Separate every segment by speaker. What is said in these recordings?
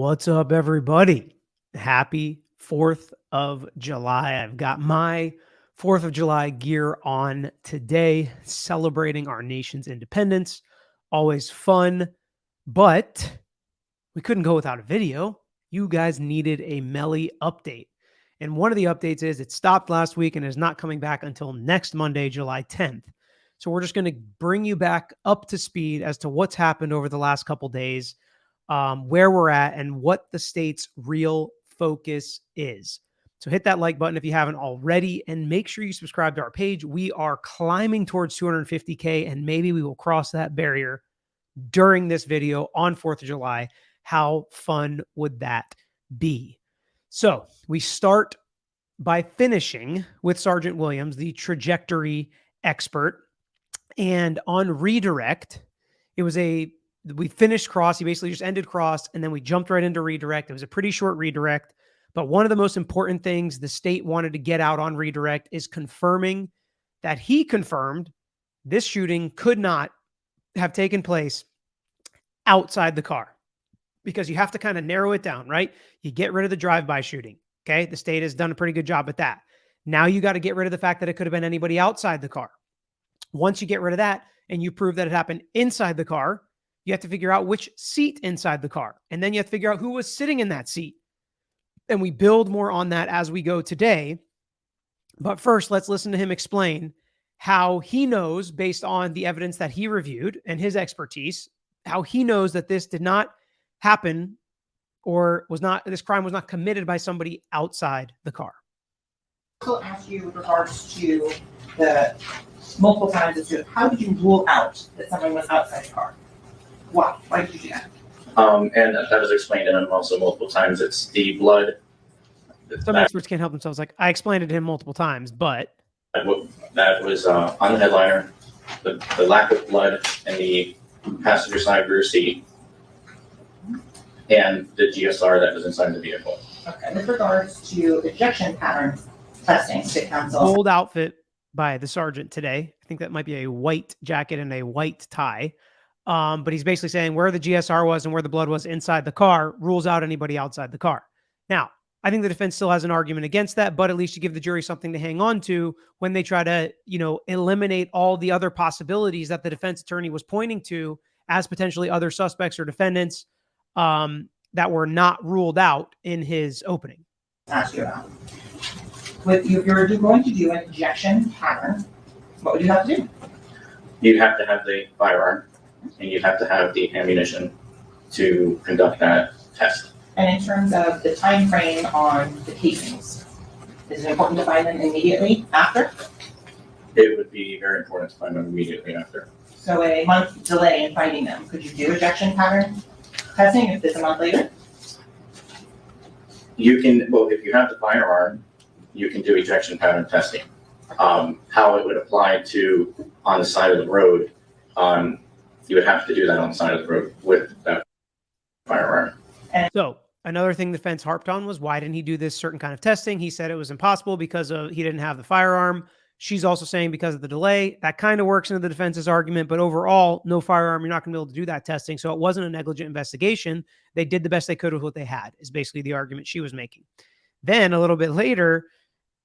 Speaker 1: What's up, everybody? Happy 4th of July. I've got my 4th of July gear on today, celebrating our nation's independence. Always fun, but we couldn't go without a video. You guys needed a Melly update. And one of the updates is it stopped last week and is not coming back until next Monday, July 10th. So we're just going to bring you back up to speed as to what's happened over the last couple days, where we're at, and what the state's real focus is. So hit that like button if you haven't already, and make sure you subscribe to our page. We are climbing towards 250K, and maybe we will cross that barrier during this video on 4th of July. How fun would that be? So we start by finishing with Sergeant Williams, the trajectory expert. And on redirect, we finished cross. He basically just ended cross, and then we jumped right into redirect. It was a pretty short redirect, but one of the most important things the state wanted to get out on redirect is confirming that he confirmed this shooting could not have taken place outside the car, because you have to kind of narrow it down, right? You get rid of the drive-by shooting. Okay. The state has done a pretty good job at that. Now you got to get rid of the fact that it could have been anybody outside the car. Once you get rid of that and you prove that it happened inside the car, you have to figure out which seat inside the car. And then you have to figure out who was sitting in that seat. And we build more on that as we go today. But first, let's listen to him explain how he knows, based on the evidence that he reviewed and his expertise, how he knows that this did not happen, or this crime was not committed by somebody outside the car.
Speaker 2: I'll ask you with regards to the multiple times as to how did you rule out that someone was outside the car? Why? Why did you do that?
Speaker 3: And that was explained to him also multiple times. It's the blood.
Speaker 1: Some experts can't help themselves. Like, I explained it to him multiple times, but
Speaker 3: that was on the headliner, the lack of blood in the passenger side rear seat, and the GSR that was inside the vehicle.
Speaker 2: Okay. With regards to ejection pattern testing, State Council.
Speaker 1: Bold outfit by the sergeant today. I think that might be a white jacket and a white tie. But he's basically saying where the GSR was and where the blood was inside the car rules out anybody outside the car. Now, I think the defense still has an argument against that, but at least you give the jury something to hang on to when they try to, eliminate all the other possibilities that the defense attorney was pointing to as potentially other suspects or defendants that were not ruled out in his opening.
Speaker 2: Ask you about. If you're going to do an ejection pattern, what would you have to do?
Speaker 3: You'd have to have the firearm, and you'd have to have the ammunition to conduct that test.
Speaker 2: And in terms of the time frame on the casings, is it important to find them immediately after?
Speaker 3: It would be very important to find them immediately after.
Speaker 2: So a month delay in finding them. Could you do ejection pattern testing if it's a month later?
Speaker 3: You can, well, if you have the firearm, you can do ejection pattern testing. How it would apply to on the side of the road, you would have to do that on the side of the road with that firearm.
Speaker 1: So another thing the defense harped on was, why didn't he do this certain kind of testing? He said it was impossible because he didn't have the firearm. She's also saying because of the delay. That kind of works into the defense's argument, but overall, no firearm, you're not going to be able to do that testing. So it wasn't a negligent investigation. They did the best they could with what they had, is basically the argument she was making. Then a little bit later,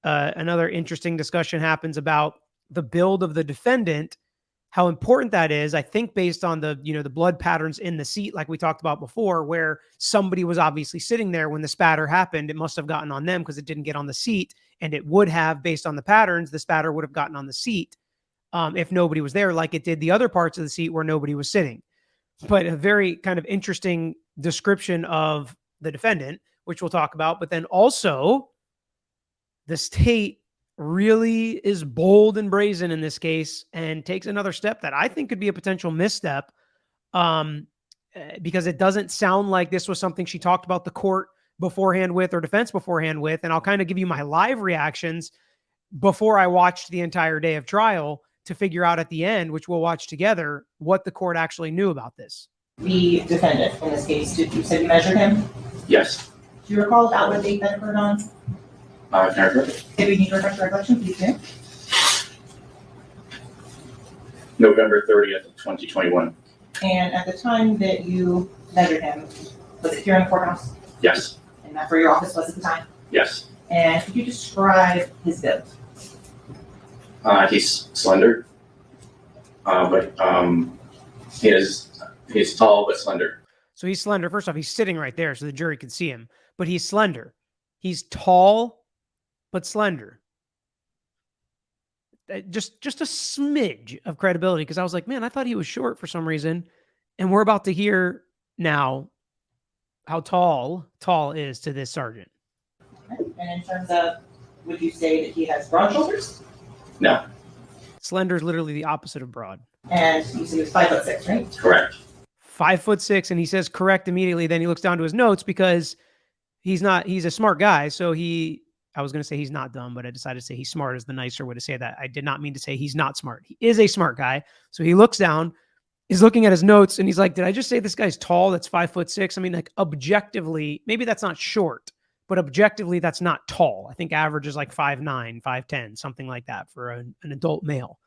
Speaker 1: another interesting discussion happens about the build of the defendant, how important that is. I think based on the blood patterns in the seat, like we talked about before, where somebody was obviously sitting there when the spatter happened. It must have gotten on them because it didn't get on the seat, and it would have, based on the patterns, the spatter would have gotten on the seat if nobody was there, like it did the other parts of the seat where nobody was sitting. But a very kind of interesting description of the defendant, which we'll talk about. But then also, the state really is bold and brazen in this case and takes another step that I think could be a potential misstep, because it doesn't sound like this was something she talked about the court beforehand with, or defense beforehand with. And I'll kind of give you my live reactions before I watched the entire day of trial to figure out at the end, which we'll watch together, what the court actually knew about this.
Speaker 2: The defendant in this case, you said you measured him?
Speaker 3: Yes.
Speaker 2: Do you recall about what date that occurred on?
Speaker 3: I've never heard.
Speaker 2: If we need to refresh your recollection, please do.
Speaker 3: November 30th of 2021.
Speaker 2: And at the time that you measured him, Was it here in the courthouse?
Speaker 3: Yes,
Speaker 2: And that's where your office was at the time?
Speaker 3: yes.
Speaker 2: And could you describe his build?
Speaker 3: He's slender, but he's tall but slender.
Speaker 1: So he's slender. First off, he's sitting right there so the jury can see him, but he's slender. He's tall, but slender. Just a smidge of credibility, because I was like, man, I thought he was short for some reason. And we're about to hear now how tall is to this sergeant.
Speaker 2: And in terms of, would you say that he has broad shoulders?
Speaker 3: No,
Speaker 1: Slender is literally the opposite of broad.
Speaker 2: And you said he was 5'6", right?
Speaker 3: correct.
Speaker 1: 5'6", and he says correct immediately. Then he looks down to his notes because he's a smart guy. So I was going to say he's not dumb, but I decided to say he's smart is the nicer way to say that. I did not mean to say he's not smart. He is a smart guy. So he looks down, he's looking at his notes, and he's like, did I just say this guy's tall? That's 5'6". I mean, like, objectively, maybe that's not short, but objectively that's not tall. I think average is like 5'9", 5'10", something like that for an adult male.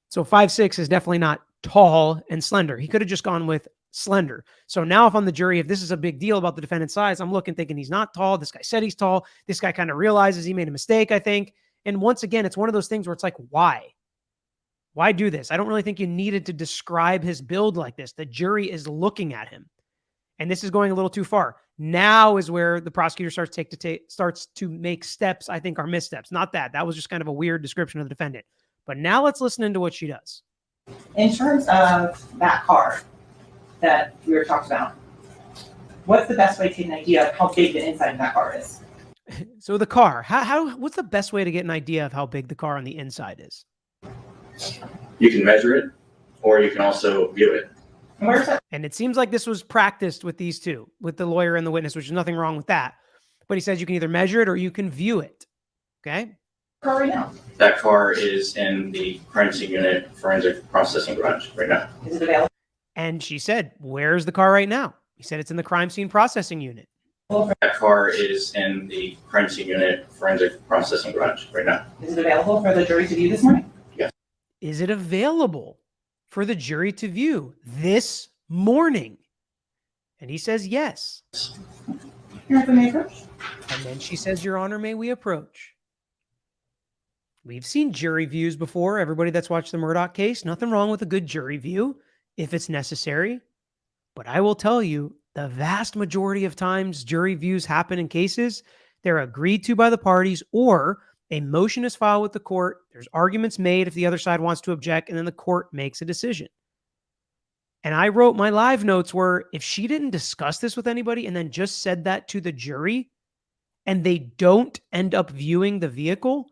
Speaker 1: So 5'6" is definitely not tall and slender. He could have just gone with slender. So now if I'm the jury, if this is a big deal about the defendant's size, I'm looking thinking he's not tall. This guy said he's tall. This guy kind of realizes he made a mistake, I think. And once again, it's one of those things where it's like, why? Why do this? I don't really think you needed to describe his build like this. The jury is looking at him. And this is going a little too far. Now is where the prosecutor starts to make steps, I think, are missteps. Not that. That was just kind of a weird description of the defendant. But now let's listen into what she does.
Speaker 2: In terms of that car that we were talking about, what's the best way to get an idea of how big the inside of that car is?
Speaker 1: So the car, what's the best way to get an idea of how big the car on the inside is?
Speaker 3: You can measure it, or you can also view it.
Speaker 2: And where's that
Speaker 1: And it seems like this was practiced with these two, with the lawyer and the witness, which is nothing wrong with that. But he says you can either measure it or you can view it. Okay?
Speaker 2: car right now?
Speaker 3: That car is in the forensic unit, forensic processing garage right now.
Speaker 2: Is it available?
Speaker 1: And she said, where's the car right now? He said it's in the crime scene processing unit.
Speaker 3: That car is in the forensic unit, forensic processing garage right now.
Speaker 2: Is it available for the jury to view this morning?
Speaker 3: Yes.
Speaker 1: Is it available for the jury to view this morning? And he says, yes.
Speaker 2: Your Honor, may I approach?
Speaker 1: And then she says, Your Honor, may we approach? We've seen jury views before. Everybody that's watched the Murdaugh case, nothing wrong with a good jury view if it's necessary. But I will tell you, the vast majority of times jury views happen in cases, they're agreed to by the parties, or a motion is filed with the court. There's arguments made if the other side wants to object, and then the court makes a decision. And I wrote my live notes where if she didn't discuss this with anybody and then just said that to the jury, and they don't end up viewing the vehicle,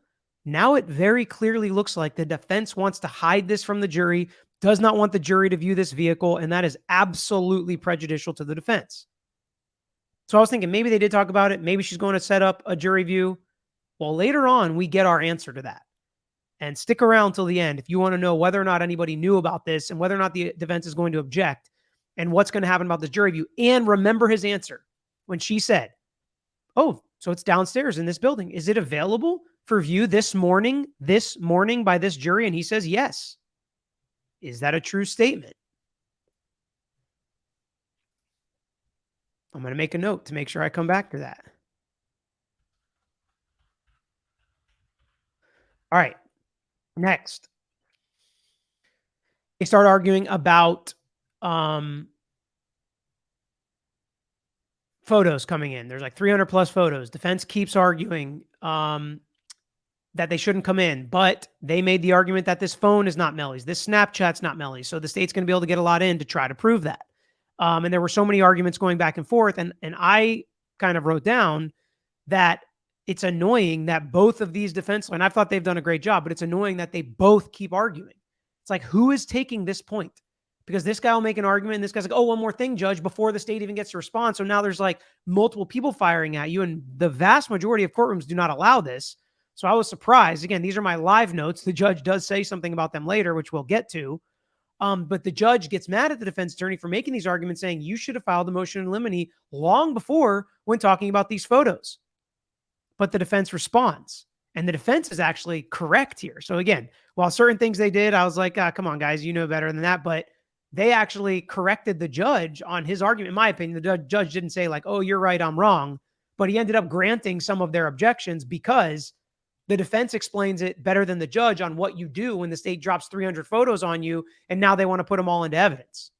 Speaker 1: now it very clearly looks like the defense wants to hide this from the jury, does not want the jury to view this vehicle, and that is absolutely prejudicial to the defense. So I was thinking maybe they did talk about it. Maybe she's going to set up a jury view. Well, later on, we get our answer to that. And stick around till the end if you want to know whether or not anybody knew about this and whether or not the defense is going to object and what's going to happen about the jury view. And remember his answer when she said, oh, so it's downstairs in this building. Is it available for view this morning by this jury? And he says, yes. Is that a true statement? I'm going to make a note to make sure I come back to that. All right. Next. They start arguing about photos coming in. There's like 300 plus photos. Defense keeps arguing that they shouldn't come in, but they made the argument that this phone is not Melly's. This Snapchat's not Melly's. So the state's going to be able to get a lot in to try to prove that. And there were so many arguments going back and forth. And I kind of wrote down that it's annoying that both of these defense, and I've thought they've done a great job, but it's annoying that they both keep arguing. It's like, who is taking this point? Because this guy will make an argument and this guy's like, oh, one more thing, judge, before the state even gets to respond. So now there's like multiple people firing at you. And the vast majority of courtrooms do not allow this. So I was surprised. Again, these are my live notes. The judge does say something about them later, which we'll get to. But the judge gets mad at the defense attorney for making these arguments, saying you should have filed the motion in limine long before when talking about these photos. But the defense responds. And the defense is actually correct here. So again, while certain things they did, I was like, come on, guys, you know better than that. But They actually corrected the judge on his argument. In my opinion, the judge didn't say like, oh, you're right, I'm wrong. But he ended up granting some of their objections because the defense explains it better than the judge on what you do when the state drops 300 photos on you, and now they want to put them all into evidence.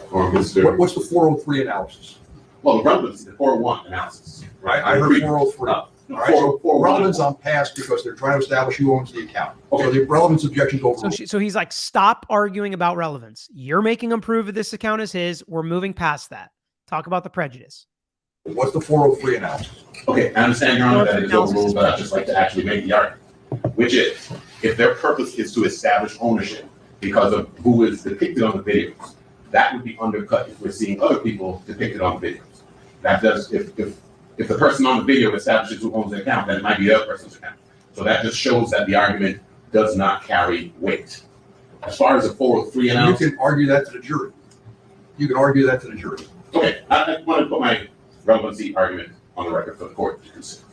Speaker 4: What's the 403 analysis?
Speaker 5: Well, the relevance, the 401 analysis.
Speaker 4: Right, I heard 403.
Speaker 5: No,
Speaker 4: All right, so
Speaker 5: 401.
Speaker 4: relevance on past because they're trying to establish who owns the account. So the relevance objection goes.
Speaker 1: So he's like, stop arguing about relevance. You're making him prove that this account is his. We're moving past that. Talk about the prejudice.
Speaker 4: What's the 403 analysis?
Speaker 5: Okay, I understand, Your Honor, that it's overruled, but I'd just like to actually make the argument, which is, if their purpose is to establish ownership because of who is depicted on the videos, that would be undercut if we're seeing other people depicted on the videos. That does, if the person on the video establishes who owns the account, then it might be the other person's account. So that just shows that the argument does not carry weight. As far as the 403 analysis.
Speaker 4: You can argue that to the jury. You can argue that to the jury.
Speaker 5: Okay, I want to put my relevancy argument on the record for the court to consider.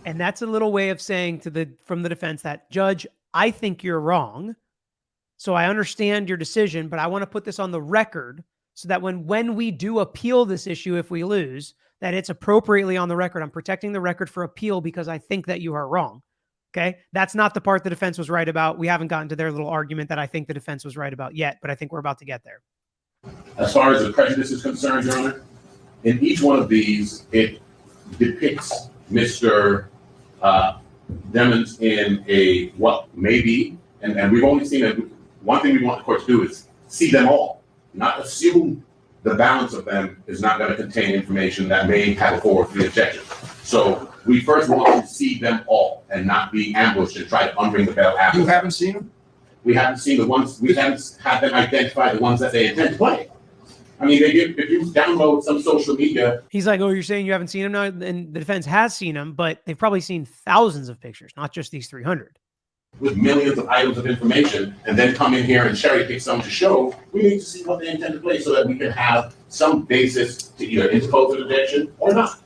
Speaker 1: And that's a little way of saying from the defense that, Judge, I think you're wrong. So I understand your decision, but I want to put this on the record so that when we do appeal this issue, if we lose, that it's appropriately on the record. I'm protecting the record for appeal because I think that you are wrong. Okay. That's not the part the defense was right about. We haven't gotten to their little argument that I think the defense was right about yet, but I think we're about to get there.
Speaker 5: As far as the prejudice is concerned, Your Honor, in each one of these, it depicts Mr. Demons in a what may be, and we've only seen it. One thing we want the court to do is see them all, not assume the balance of them is not going to contain information that may have a 403 objection. So we first want to see them all and not be ambushed and try to unring the bell after.
Speaker 4: You haven't seen them?
Speaker 5: We haven't seen the ones, we haven't had them identify the ones that they intend to play. I mean, if you download some social media.
Speaker 1: He's like, oh, you're saying you haven't seen him now? And the defense has seen him, but they've probably seen thousands of pictures, not just these 300.
Speaker 5: With millions of items of information, and then come in here and cherry pick some to show, we need to see what they intend to play so that we can have some basis to either interpose an objection or not.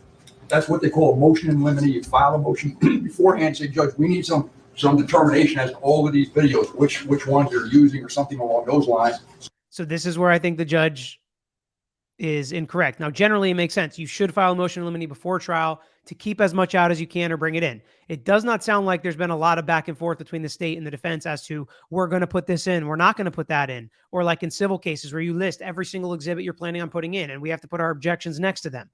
Speaker 4: That's what they call a motion in limine. You file a motion beforehand, say, Judge, we need some determination as to all of these videos, which ones you're using or something along those lines.
Speaker 1: So this is where I think the judge is incorrect. Now, generally, it makes sense. You should file a motion in limine before trial to keep as much out as you can or bring it in. It does not sound like there's been a lot of back and forth between the state and the defense as to, we're going to put this in, we're not going to put that in. Or like in civil cases where you list every single exhibit you're planning on putting in and we have to put our objections next to them.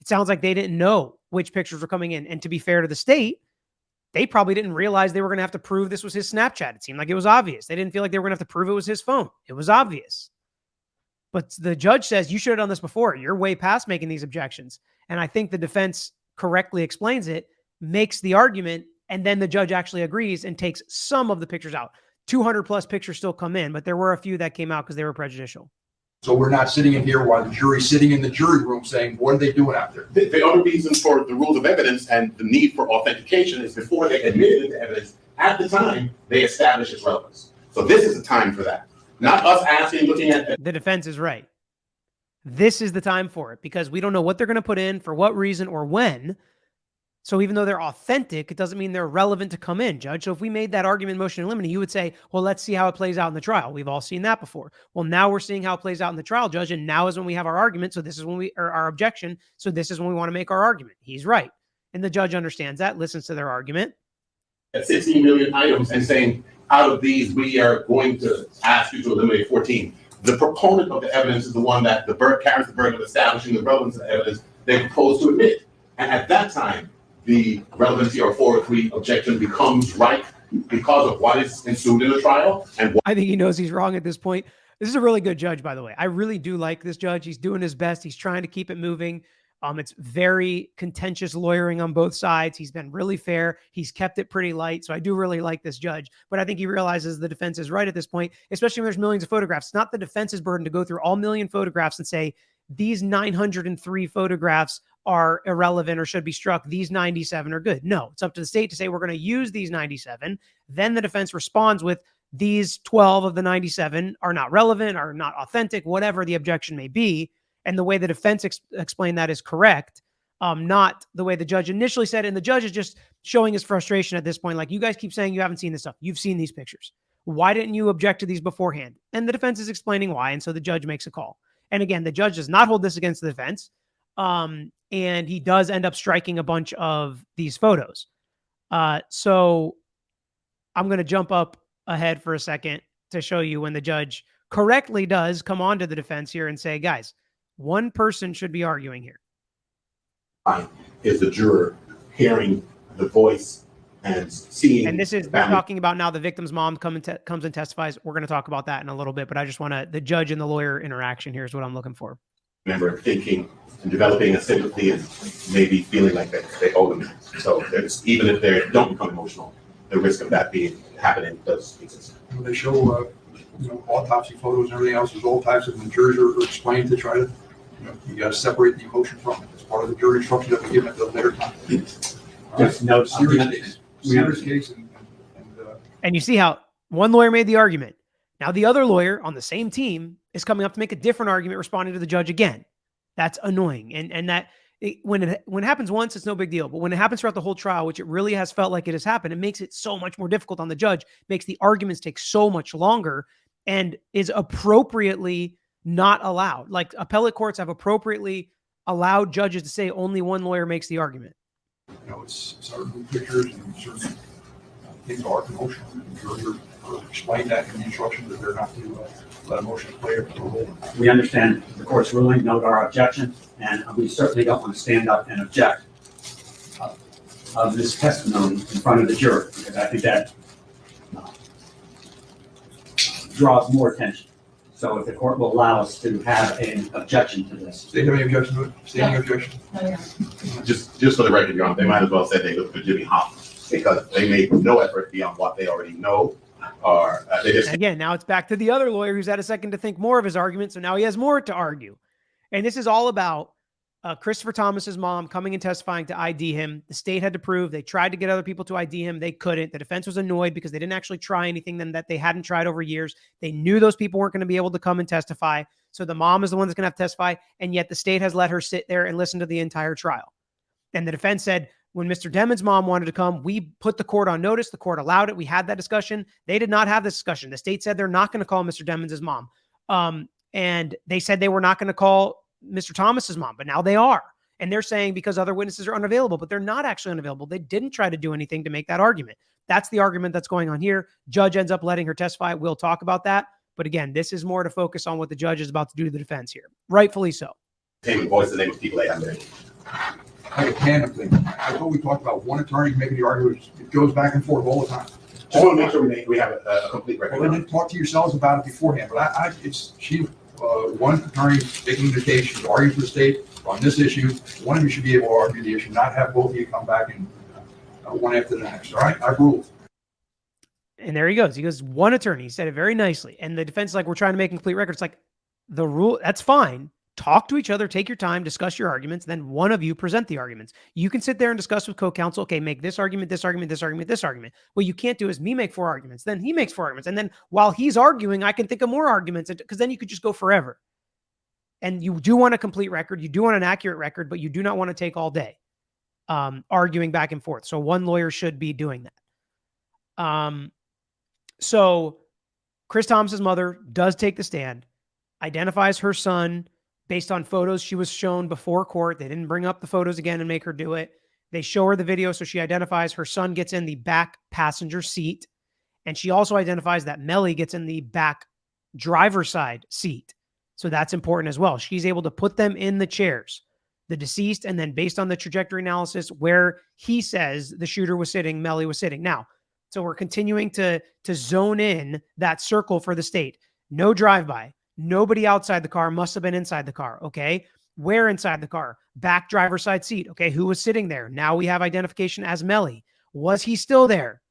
Speaker 1: It sounds like they didn't know which pictures were coming in. And to be fair to the state, they probably didn't realize they were going to have to prove this was his Snapchat. It seemed like it was obvious. They didn't feel like they were going to have to prove it was his phone. It was obvious. But the judge says, you should have done this before. You're way past making these objections. And I think the defense correctly explains it, makes the argument, and then the judge actually agrees and takes some of the pictures out. 200 plus pictures still come in, but there were a few that came out because they were prejudicial.
Speaker 4: So we're not sitting in here while the jury's sitting in the jury room saying, what are they doing out there?
Speaker 5: The other reason for the rules of evidence and the need for authentication is before they admit it into evidence, at the time, they establish its relevance. So this is the time for that. Not us asking, looking at.
Speaker 1: The defense is right. This is the time for it because we don't know what they're going to put in, for what reason, or when. So even though they're authentic, it doesn't mean they're relevant to come in, Judge. So if we made that argument motion in limine, you would say, well, let's see how it plays out in the trial. We've all seen that before. Well, now we're seeing how it plays out in the trial, Judge, and now is when we have our argument. So this is when our objection. So this is when we want to make our argument. He's right. And the judge understands that, listens to their argument.
Speaker 5: At 16 million items and saying, out of these, we are going to ask you to eliminate 14. The proponent of the evidence is the one that carries the burden of establishing the relevance of the evidence they propose to admit. And at that time, the relevancy or 403 objection becomes right because of what is ensued in the trial. And
Speaker 1: I think he knows he's wrong at this point. This is a really good judge, by the way. I really do like this judge. He's doing his best. He's trying to keep it moving. It's very contentious lawyering on both sides. He's been really fair. He's kept it pretty light. So I do really like this judge, but I think he realizes the defense is right at this point, especially when there's millions of photographs. It's not the defense's burden to go through all million photographs and say, these 903 photographs are irrelevant or should be struck. These 97 are good. No, it's up to the state to say, we're going to use these 97. Then the defense responds with, these 12 of the 97 are not relevant, are not authentic, whatever the objection may be. And the way the defense explained that is correct, not the way the judge initially said. And the judge is just showing his frustration at this point. Like, you guys keep saying you haven't seen this stuff. You've seen these pictures. why didn't you object to these beforehand? And the defense is explaining why. And so the judge makes a call. And again, the judge does not hold this against the defense. And he does end up striking a bunch of these photos. So I'm going to jump up ahead for a second to show you when the judge correctly does come on to the defense here and say, guys, one person should be arguing here.
Speaker 6: Is the juror hearing the voice and seeing?
Speaker 1: And this is, we're talking about now the victim's mom comes and testifies. We're going to talk about that in a little bit, but I just want to, the judge and the lawyer interaction here is what I'm looking for.
Speaker 6: Remember thinking and developing a sympathy and maybe feeling like they owe them. So there's, even if they don't become emotional, the risk of that happening does exist.
Speaker 4: When they show, autopsy photos and everything else, there's all types of, and the jurors are explained to try to, you got to separate the emotion from it. It's part of the jury instruction that we give at the later time.
Speaker 7: Just note,
Speaker 4: Serious case.
Speaker 1: And you see how one lawyer made the argument. Now the other lawyer on the same team is coming up to make a different argument, responding to the judge again. That's annoying. And that when it happens once, it's no big deal. But when it happens throughout the whole trial, which it really has felt like it has happened, it makes it so much more difficult on the judge, makes the arguments take so much longer, and is appropriately not allowed. Like appellate courts have appropriately allowed judges to say only one lawyer makes the argument.
Speaker 4: It's certain pictures and certain things are emotional. The jurors are explained that in the instruction that they're not to let emotions play a role.
Speaker 7: we understand the court's ruling, note our objection, and we certainly don't want to stand up and object of this testimony in front of the jury, because I think that draws more attention. So if the court will allow us to have an objection to this.
Speaker 4: Do they have any objection to it? Standing objection?
Speaker 6: Just for the record, Your Honor, they might as well say they look for Jimmy Hoffa because they made no effort beyond what they already know, or they just.
Speaker 1: Again, now it's back to the other lawyer who's had a second to think more of his argument, so now he has more to argue. And this is all about Christopher Thomas's mom coming and testifying to ID him. The state had to prove. They tried to get other people to ID him. They couldn't. The defense was annoyed because they didn't actually try anything that they hadn't tried over years. They knew those people weren't going to be able to come and testify. So the mom is the one that's going to have to testify. And yet the state has let her sit there and listen to the entire trial. And the defense said, when Mr. Demon's mom wanted to come, we put the court on notice. The court allowed it. We had that discussion. They did not have this discussion. The state said they're not going to call Mr. Demon's mom. And they said they were not going to call Mr. Thomas's mom, but now they are. And they're saying because other witnesses are unavailable, but they're not actually unavailable. They didn't try to do anything to make that argument. That's the argument that's going on here. Judge ends up letting her testify. We'll talk about that. But again, this is more to focus on what the judge is about to do to the defense here. Rightfully so.
Speaker 6: Name and voice the name of people they have there.
Speaker 4: Like a tandem thing. I thought we talked about one attorney making the argument. It goes back and forth all the time.
Speaker 6: Just want to make sure we have a complete record.
Speaker 4: Well, then talk to yourselves about it beforehand. But one attorney making the case, she's arguing for the state on this issue. One of you should be able to argue the issue, not have both of you come back and one after the next. All right, I've ruled.
Speaker 1: And there he goes. He goes, one attorney. He said it very nicely. And the defense is like, we're trying to make a complete record. It's like the rule. That's fine. Talk to each other, take your time, discuss your arguments. Then one of you present the arguments. You can sit there and discuss with co-counsel. Okay, make this argument, this argument, this argument, this argument. What you can't do is me make 4 arguments. Then he makes 4 arguments. And then while he's arguing, I can think of more arguments because then you could just go forever. And you do want a complete record. You do want an accurate record, but you do not want to take all day arguing back and forth. So one lawyer should be doing that. So Chris Thomas's mother does take the stand, identifies her son based on photos she was shown before court. They didn't bring up the photos again and make her do it. They show her the video, so she identifies her son gets in the back passenger seat. And she also identifies that Melly gets in the back driver's side seat. So that's important as well. She's able to put them in the chairs, the deceased, and then based on the trajectory analysis where he says the shooter was sitting, Melly was sitting. Now, so we're continuing to zone in that circle for the state. No drive-by. Nobody outside the car, must have been inside the car. Okay. Where inside the car? Back driver's side seat. Okay. Who was sitting there? Now we have identification as Melly. Was he still there?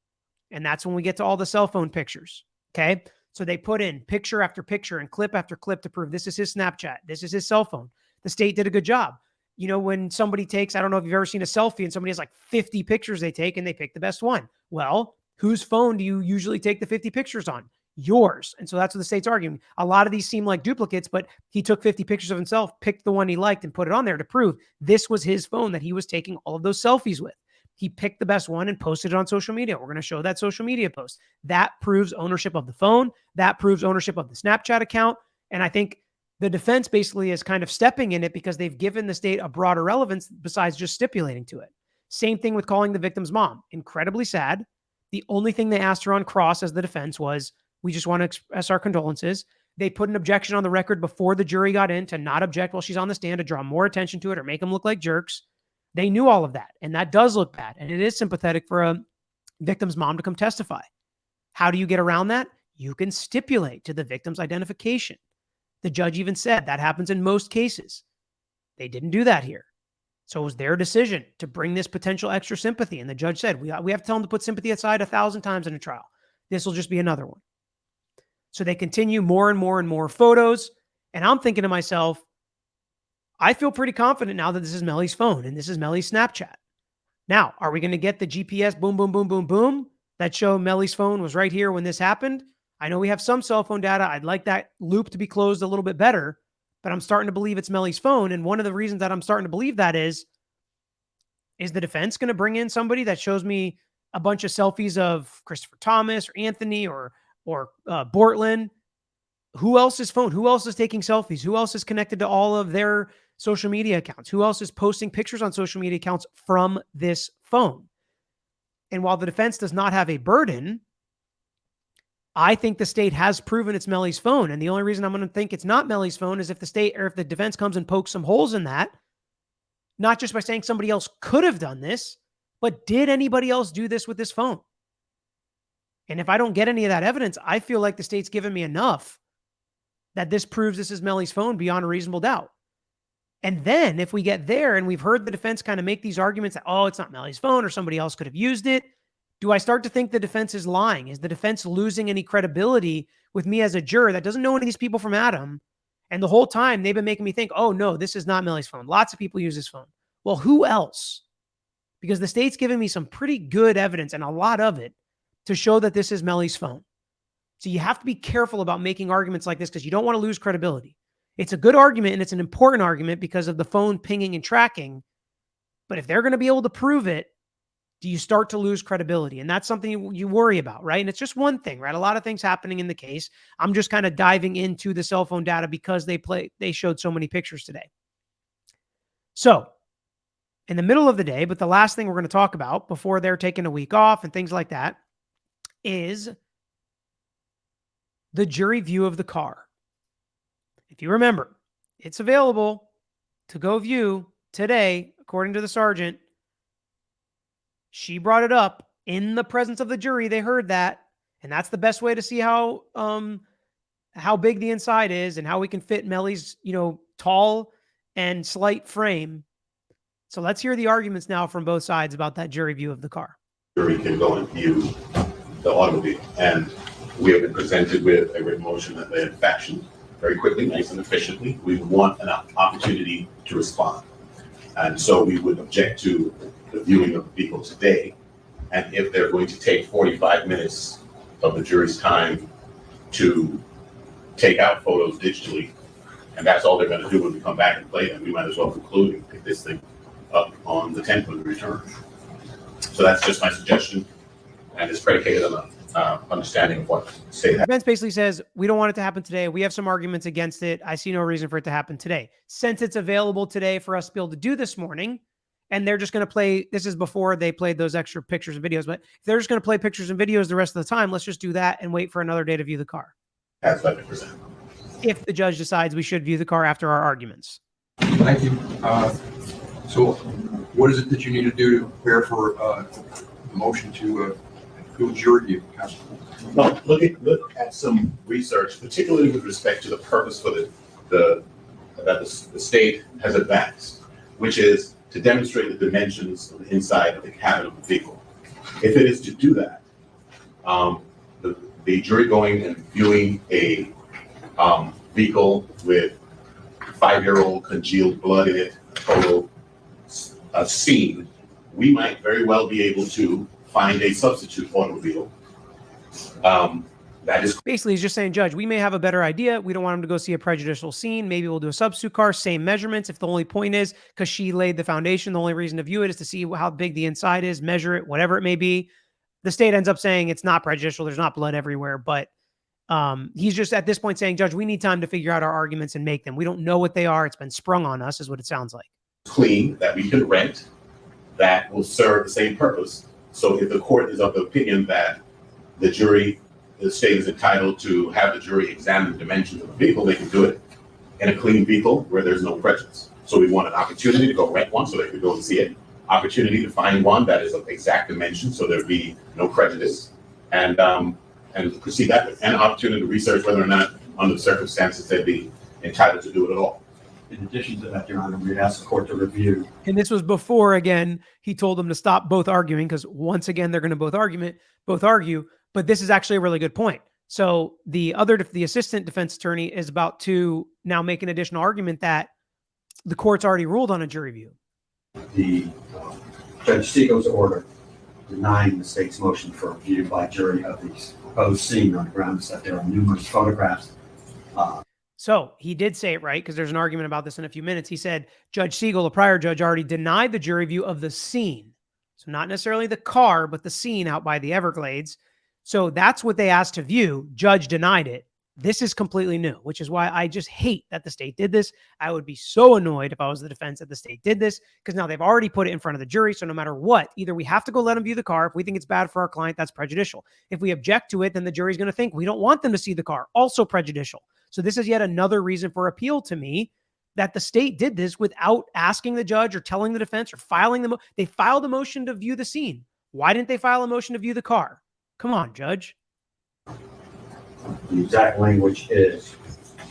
Speaker 1: And that's when we get to all the cell phone pictures. Okay. So they put in picture after picture and clip after clip to prove this is his Snapchat. This is his cell phone. The state did a good job. You know, when somebody takes, I don't know if you've ever seen a selfie and somebody has like 50 pictures they take and they pick the best one. Well, whose phone do you usually take the 50 pictures on? Yours. And so that's what the state's arguing. A lot of these seem like duplicates, but he took 50 pictures of himself, picked the one he liked and put it on there to prove this was his phone that he was taking all of those selfies with. He picked the best one and posted it on social media. We're going to show that social media post. That proves ownership of the phone. That proves ownership of the Snapchat account. And I think the defense basically is kind of stepping in it because they've given the state a broader relevance besides just stipulating to it. Same thing with calling the victim's mom. Incredibly sad. The only thing they asked her on cross as the defense was, we just want to express our condolences. They put an objection on the record before the jury got in to not object while she's on the stand to draw more attention to it or make them look like jerks. They knew all of that, and that does look bad, and it is sympathetic for a victim's mom to come testify. How do you get around that? You can stipulate to the victim's identification. The judge even said that happens in most cases. They didn't do that here. So it was their decision to bring this potential extra sympathy, and the judge said, we have to tell them to put sympathy aside 1,000 times in a trial. This will just be another one. So they continue more and more and more photos, and I'm thinking to myself, I feel pretty confident now that this is Melly's phone and this is Melly's Snapchat. Now, are we going to get the GPS boom, boom, boom, boom, boom that show Melly's phone was right here when this happened? I know we have some cell phone data. I'd like that loop to be closed a little bit better, but I'm starting to believe it's Melly's phone. And one of the reasons that I'm starting to believe that is the defense going to bring in somebody that shows me a bunch of selfies of Christopher Thomas or Anthony or Bortland? Who else's phone? Who else is taking selfies? Who else is connected to all of their social media accounts? Who else is posting pictures on social media accounts from this phone? And while the defense does not have a burden, I think the state has proven it's Melly's phone. And the only reason I'm going to think it's not Melly's phone is if the state or if the defense comes and pokes some holes in that, not just by saying somebody else could have done this, but did anybody else do this with this phone? And if I don't get any of that evidence, I feel like the state's given me enough that this proves this is Melly's phone beyond a reasonable doubt. And then if we get there and we've heard the defense kind of make these arguments that, oh, it's not Melly's phone or somebody else could have used it, do I start to think the defense is lying? Is the defense losing any credibility with me as a juror that doesn't know any of these people from Adam? And the whole time they've been making me think, oh, no, this is not Melly's phone. Lots of people use this phone. Well, who else? Because the state's given me some pretty good evidence and a lot of it to show that this is Melly's phone. So you have to be careful about making arguments like this because you don't want to lose credibility. It's a good argument and it's an important argument because of the phone pinging and tracking. But if they're going to be able to prove it, do you start to lose credibility? And that's something you worry about, right? And it's just one thing, right? A lot of things happening in the case. I'm just kind of diving into the cell phone data because they showed so many pictures today. So in the middle of the day, but the last thing we're going to talk about before they're taking a week off and things like that is the jury view of the car. If you remember, it's available to go view today, according to the sergeant. She brought it up in the presence of the jury. They heard that. And that's the best way to see how big the inside is and how we can fit Melly's, tall and slight frame. So let's hear the arguments now from both sides about that jury view of the car.
Speaker 6: Jury can go and view the automobile, and we have been presented with a written motion that they had fashioned very quickly, nice and efficiently. We want an opportunity to respond. And so we would object to the viewing of the vehicle today. And if they're going to take 45 minutes of the jury's time to take out photos digitally, and that's all they're going to do when we come back and play them, we might as well conclude and pick this thing up on the 10th when we return. So that's just my suggestion, and it's predicated on understanding of what state has.
Speaker 1: Defense basically says, we don't want it to happen today. We have some arguments against it. I see no reason for it to happen today. Since it's available today for us to be able to do this morning, and they're just going to play, this is before they played those extra pictures and videos, but if they're just going to play pictures and videos the rest of the time, let's just do that and wait for another day to view the car.
Speaker 6: That's what they present.
Speaker 1: If the judge decides we should view the car after our arguments.
Speaker 4: Thank you. So what is it that you need to do to prepare for the motion to do jury view?
Speaker 6: Well, look at some research, particularly with respect to the purpose for that the state has advanced, which is to demonstrate the dimensions of the inside of the cabin of the vehicle. If it is to do that, the jury going and viewing a vehicle with 5-year-old congealed blood in it, total scene, we might very well be able to find a substitute automobile
Speaker 5: That is
Speaker 1: Basically, he's just saying, Judge, we may have a better idea. We don't want him to go see a prejudicial scene. Maybe we'll do a substitute car, same measurements. If the only point is because she laid the foundation, the only reason to view it is to see how big the inside is, measure it, whatever it may be. The state ends up saying it's not prejudicial. There's not blood everywhere. But he's just at this point saying, Judge, we need time to figure out our arguments and make them. We don't know what they are. It's been sprung on us, is what it sounds like.
Speaker 5: clean that we can rent that will serve the same purpose. So if the court is of the opinion that the state is entitled to have the jury examine the dimensions of the vehicle, they can do it in a clean vehicle where there's no prejudice. So we want an opportunity to go rent one so they could go and see it, opportunity to find one that is of exact dimension so there'd be no prejudice, and proceed that way, and an opportunity to research whether or not under the circumstances they'd be entitled to do it at all.
Speaker 7: In addition to that, Your Honor, we'd ask the court to review.
Speaker 1: And this was before, again, he told them to stop both arguing because once again, they're going to both argue. But this is actually a really good point. So the assistant defense attorney is about to now make an additional argument that the court's already ruled on a jury view.
Speaker 7: The Judge Siegel's order denying the state's motion for review by jury of the proposed scene on the grounds that there are numerous photographs.
Speaker 1: So he did say it right because there's an argument about this in a few minutes. He said Judge Siegel, the prior judge, already denied the jury view of the scene. So not necessarily the car, but the scene out by the Everglades. So that's what they asked to view. Judge denied it. This is completely new, which is why I just hate that the state did this. I would be so annoyed if I was the defense that the state did this because now they've already put it in front of the jury. So no matter what, either we have to go let them view the car. If we think it's bad for our client, that's prejudicial. If we object to it, then the jury's going to think we don't want them to see the car, also prejudicial. So this is yet another reason for appeal to me that the state did this without asking the judge or telling the defense or filing the they filed a motion to view the scene. Why didn't they file a motion to view the car? Come on, Judge.
Speaker 7: The exact language is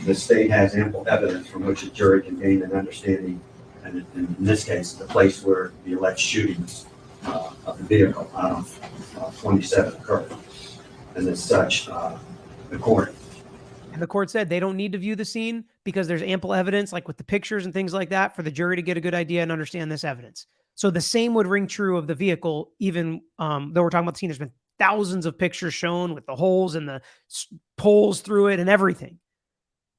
Speaker 7: the state has ample evidence from which a jury can gain an understanding, and in this case, the place where the alleged shootings of the vehicle out of 27 occurred. And as such, the court.
Speaker 1: And the court said they don't need to view the scene because there's ample evidence, like with the pictures and things like that, for the jury to get a good idea and understand this evidence. So the same would ring true of the vehicle, even though we're talking about the scene. There's been thousands of pictures shown with the holes and the poles through it and everything.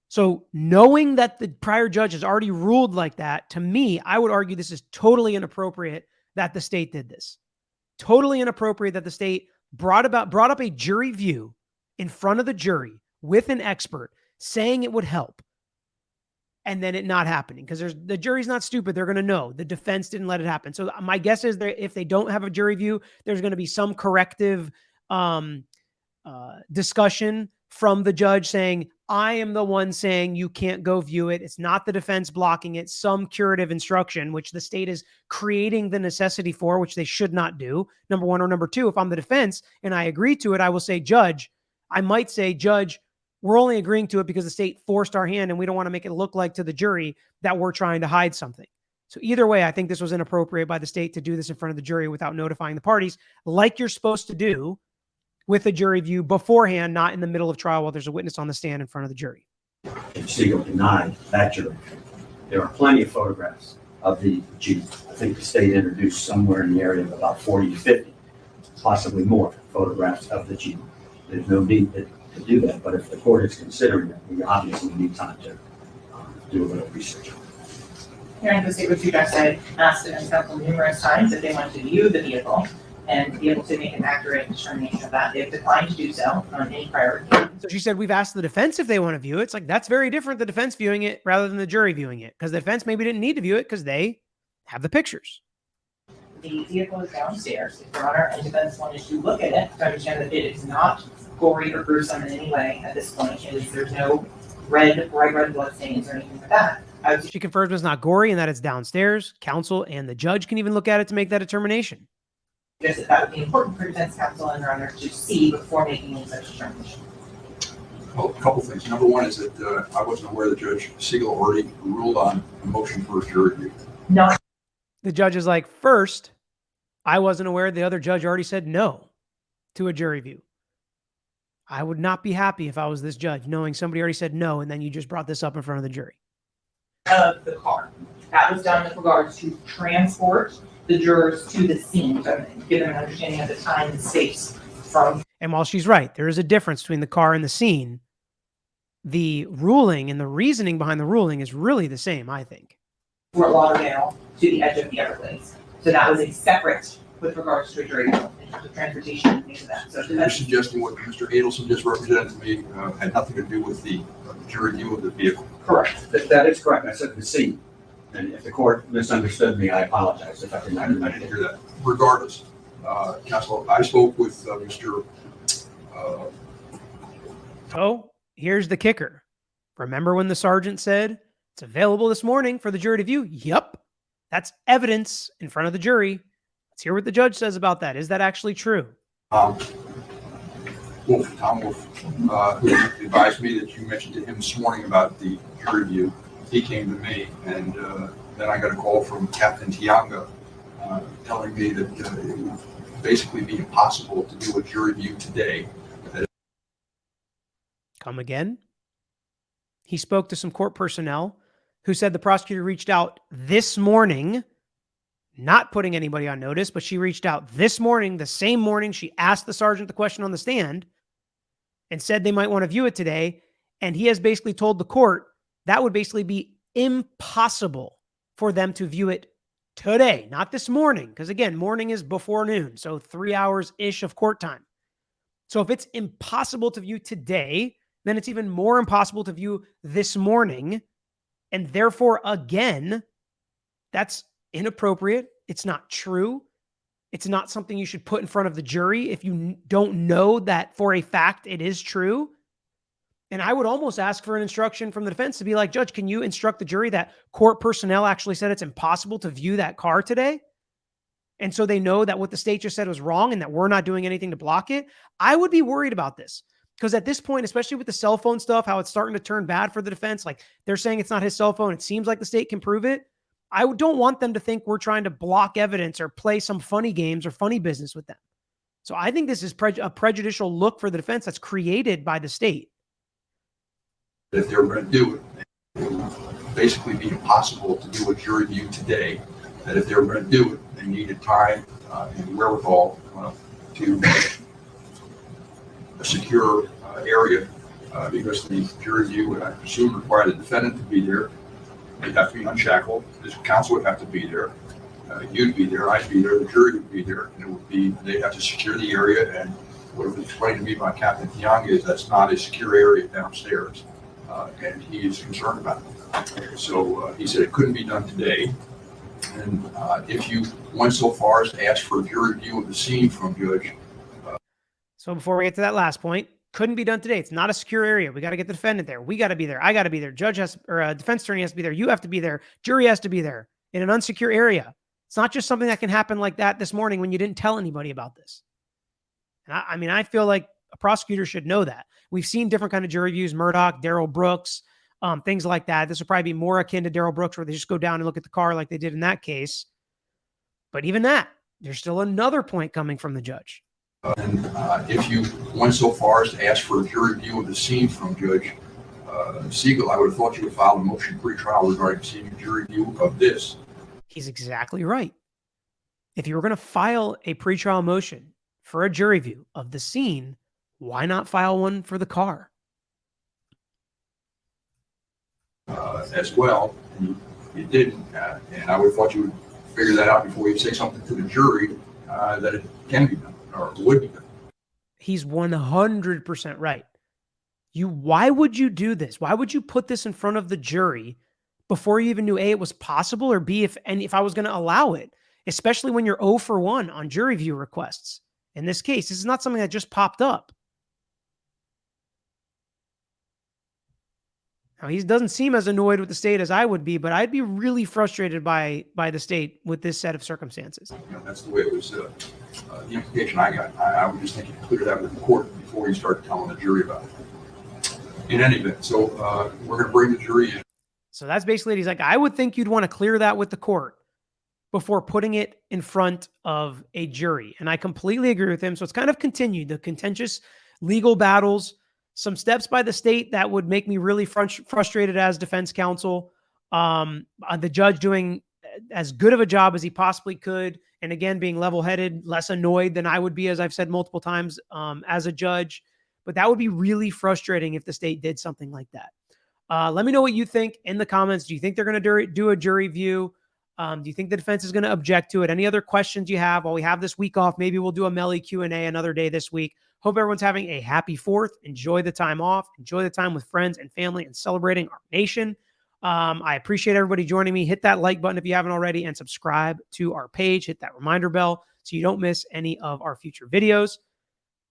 Speaker 1: So knowing that the prior judge has already ruled like that, to me, I would argue this is totally inappropriate that the state did this. Totally inappropriate that the state brought up a jury view in front of the jury with an expert saying it would help, and then it not happening because the jury's not stupid. They're going to know the defense didn't let it happen. So my guess is that if they don't have a jury view, there's going to be some corrective discussion from the judge saying, I am the one saying you can't go view it. It's not the defense blocking it. Some curative instruction, which the state is creating the necessity for, which they should not do. Number one, or number two, if I'm the defense and I agree to it, I will say, Judge, we're only agreeing to it because the state forced our hand and we don't want to make it look like to the jury that we're trying to hide something. So either way, I think this was inappropriate by the state to do this in front of the jury without notifying the parties, like you're supposed to do with a jury view beforehand, not in the middle of trial while there's a witness on the stand in front of the jury.
Speaker 7: Judge Siegel denied that jury. There are plenty of photographs of the Jeep. I think the state introduced somewhere in the area of about 40 to 50, possibly more photographs of the Jeep. There's no need to do that, but if the court is considering it, we obviously need time to do a little research on it.
Speaker 2: Here in the state, what you guys said, asked the defense counsel numerous times if they wanted to view the vehicle and be able to make an accurate determination of that. They've declined to do so on any prior occasion.
Speaker 1: So she said, we've asked the defense if they want to view it. It's like, that's very different, the defense viewing it rather than the jury viewing it, because the defense maybe didn't need to view it because they have the pictures.
Speaker 2: The vehicle is downstairs. If Your Honor and defense wanted to look at it to understand that it is not gory or gruesome in any way at this point. There's no bright red blood stains or anything like that.
Speaker 1: She confirms it's not gory and that it's downstairs. Counsel and the judge can even look at it to make that determination.
Speaker 2: Yes, that would be important for defense counsel and Your Honor to see before making any such determination.
Speaker 4: Well, a couple things. Number one is that I wasn't aware that Judge Siegel already ruled on a motion for a jury review.
Speaker 2: No.
Speaker 1: The judge is like, first, I wasn't aware the other judge already said no to a jury view. I would not be happy if I was this judge, knowing somebody already said no, and then you just brought this up in front of the jury.
Speaker 2: Of the car. That was done with regards to transport the jurors to the scene, to give them an understanding of the time and space from.
Speaker 1: And while she's right, there is a difference between the car and the scene. The ruling and the reasoning behind the ruling is really the same, I think.
Speaker 2: Fort Lauderdale to the edge of the Everglades. So that was a separate with regards to a jury pool in terms of transportation and things of that. So
Speaker 4: You're suggesting what Mr. Adelson just represented to me had nothing to do with the jury view of the vehicle.
Speaker 2: correct.
Speaker 7: That is correct. I said the scene. And if the court misunderstood me, I apologize if I did
Speaker 4: I
Speaker 7: not.
Speaker 4: didn't hear that. Regardless, Counsel, I spoke with Mr.
Speaker 1: So here's the kicker. Remember when the sergeant said, it's available this morning for the jury to view? Yep. That's evidence in front of the jury. Let's hear what the judge says about that. Is that actually true?
Speaker 4: Tom Wolf, who advised me that you mentioned to him this morning about the jury view. He came to me, and then I got a call from Captain Tianga telling me that it would basically be impossible to do a jury view today.
Speaker 1: Come again? He spoke to some court personnel who said the prosecutor reached out this morning, not putting anybody on notice, but she reached out this morning, the same morning she asked the sergeant the question on the stand and said they might want to view it today. And he has basically told the court that would basically be impossible for them to view it today, not this morning. Because again, morning is before noon. So 3 hours-ish of court time. So if it's impossible to view today, then it's even more impossible to view this morning. And therefore, again, that's inappropriate. It's not true. It's not something you should put in front of the jury if you don't know that for a fact it is true. And I would almost ask for an instruction from the defense to be like, Judge, can you instruct the jury that court personnel actually said it's impossible to view that car today? And so they know that what the state just said was wrong and that we're not doing anything to block it. I would be worried about this. Because at this point, especially with the cell phone stuff, how it's starting to turn bad for the defense, like they're saying it's not his cell phone. It seems like the state can prove it. I don't want them to think we're trying to block evidence or play some funny games or funny business with them. So I think this is a prejudicial look for the defense that's created by the state.
Speaker 4: If they were going to do it would basically be impossible to do a jury view today. That if they were going to do it, they needed time and wherewithal to a secure area because the jury view would, I presume, require the defendant to be there. They'd have to be unshackled. This counsel would have to be there. You'd be there. I'd be there. The jury would be there. And it would be, they'd have to secure the area. And what was explained to me by Captain Tianga is that's not a secure area downstairs. And he is concerned about it. So he said it couldn't be done today. And if you went so far as to ask for a jury view of the scene from Judge.
Speaker 1: So before we get to that last point, couldn't be done today. It's not a secure area. We got to get the defendant there. We got to be there. I got to be there. Judge has, or a defense attorney has to be there. You have to be there. Jury has to be there in an unsecure area. It's not just something that can happen like that this morning when you didn't tell anybody about this. And I mean, I feel like a prosecutor should know that. We've seen different kind of jury views, Murdoch, Darrell Brooks, things like that. This would probably be more akin to Darrell Brooks where they just go down and look at the car like they did in that case. But even that, there's still another point coming from the judge.
Speaker 4: And if you went so far as to ask for a jury view of the scene from Judge Siegel, I would have thought you would file a motion pre-trial regarding seeing a jury view of this.
Speaker 1: He's exactly right. If you were going to file a pretrial motion for a jury view of the scene, why not file one for the car?
Speaker 4: As well, and you didn't. And I would have thought you would figure that out before you say something to the jury that it can be done or would be done.
Speaker 1: He's 100% right. Why would you do this? Why would you put this in front of the jury before you even knew A, it was possible, or B, if I was going to allow it, especially when you're 0 for 1 on jury view requests? In this case, this is not something that just popped up. Now, he doesn't seem as annoyed with the state as I would be, but I'd be really frustrated by the state with this set of circumstances.
Speaker 4: You know, that's the way it was. The implication I got. I would just think you cleared it out with the court before you start telling the jury about it. In any event, so we're going to bring the jury in.
Speaker 1: So that's basically it. He's like, I would think you'd want to clear that with the court before putting it in front of a jury. And I completely agree with him. So it's kind of continued the contentious legal battles, some steps by the state that would make me really frustrated as defense counsel. The judge doing as good of a job as he possibly could And again, being level-headed, less annoyed than I would be, as I've said multiple times, as a judge. But that would be really frustrating if the state did something like that. Let me know what you think in the comments. Do you think they're going to do a jury view? Do you think the defense is going to object to it? Any other questions you have while we have this week off? Maybe we'll do a Melly Q&A another day this week. Hope everyone's having a happy 4th. Enjoy the time off. Enjoy the time with friends and family and celebrating our nation. I appreciate everybody joining me. Hit that like button if you haven't already and subscribe to our page. Hit that reminder bell so you don't miss any of our future videos.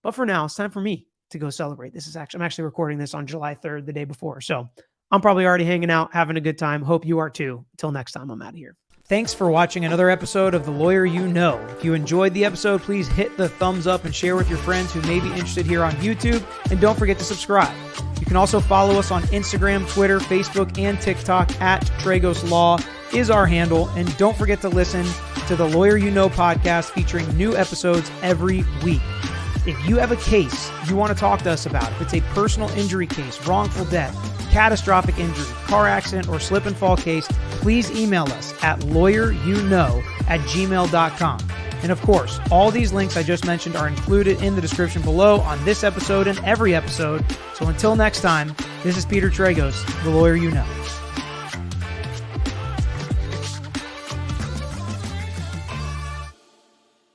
Speaker 1: But for now, it's time for me to go celebrate. I'm actually recording this on July 3rd, the day before. So I'm probably already hanging out, having a good time. Hope you are too. Until next time, I'm out of here. Thanks for watching another episode of The Lawyer You Know. If you enjoyed the episode, please hit the thumbs up and share with your friends who may be interested here on YouTube. And don't forget to subscribe. You can also follow us on Instagram, Twitter, Facebook, and TikTok at Tragos Law is our handle. And don't forget to listen to the Lawyer You Know podcast featuring new episodes every week. If you have a case you want to talk to us about, if it's a personal injury case, wrongful death, catastrophic injury, car accident, or slip and fall case, please email us at lawyeryouknow@gmail.com. And of course, all these links I just mentioned are included in the description below on this episode and every episode. So until next time, this is Peter Tragos, the Lawyer You Know.